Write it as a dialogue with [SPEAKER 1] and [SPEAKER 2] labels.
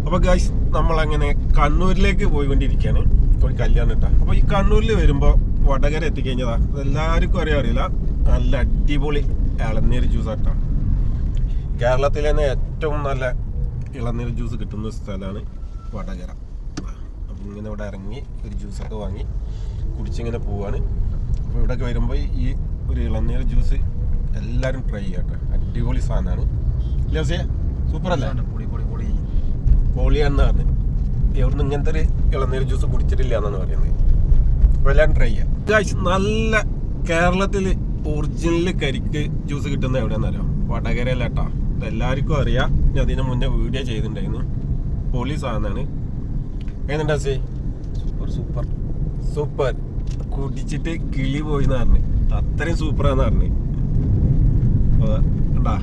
[SPEAKER 1] അപ്പോൾ ഗൈസ് നമ്മളങ്ങനെ കണ്ണൂരിലേക്ക് പോയിക്കൊണ്ടിരിക്കുകയാണ്. ഒരു കല്യാണം ഇട്ടാ. അപ്പോൾ ഈ കണ്ണൂരിൽ വരുമ്പോൾ വടകര എത്തിക്കഴിഞ്ഞതാ എല്ലാവർക്കും അറിയില്ല, നല്ല അടിപൊളി ഇളനീർ ജ്യൂസ് ആട്ടാ. കേരളത്തിലെ തന്നെ ഏറ്റവും നല്ല ഇളനീർ ജ്യൂസ് കിട്ടുന്ന സ്ഥലമാണ് വടകര. അപ്പം ഇങ്ങനെ ഇവിടെ ഇറങ്ങി ഒരു ജ്യൂസൊക്കെ വാങ്ങി കുടിച്ചിങ്ങനെ പോവാണ്. അപ്പോൾ ഇവിടെയൊക്കെ വരുമ്പോൾ ഈ ഒരു ഇളനീർ ജ്യൂസ് എല്ലാവരും ട്രൈ ചെയ്യാട്ടെ. അടിപൊളി സാധനമാണ്. ഇല്ലേ, സൂപ്പർ അല്ലേ? പൊളിയാണെന്ന് പറഞ്ഞു. എവിടുന്ന് ഇങ്ങനത്തെ ഒരു ഇളനീർ ജ്യൂസ് കുടിച്ചിട്ടില്ല എന്നാണ് പറയുന്നത്. അപ്പോൾ എല്ലാവരും ട്രൈ ചെയ്യാം. നല്ല കേരളത്തിൽ ഒറിജിനൽ കരിക്ക് ജ്യൂസ് കിട്ടുന്ന എവിടെയാണെന്നറിയാം? വടകരയല്ല കേട്ടോ. ഇതെല്ലാവർക്കും അറിയാം. ഞാൻ അതിന് മുന്നേ വീഡിയോ ചെയ്തിട്ടുണ്ടായിരുന്നു. പൊളി സാധനമാണ്. എങ്ങനെയുണ്ടാ സേ? Super super super. കുടിച്ചിട്ട് കിളി പോയിന്ന് പറഞ്ഞു. അത്രയും സൂപ്പറാന്ന് പറഞ്ഞു. കണ്ടാ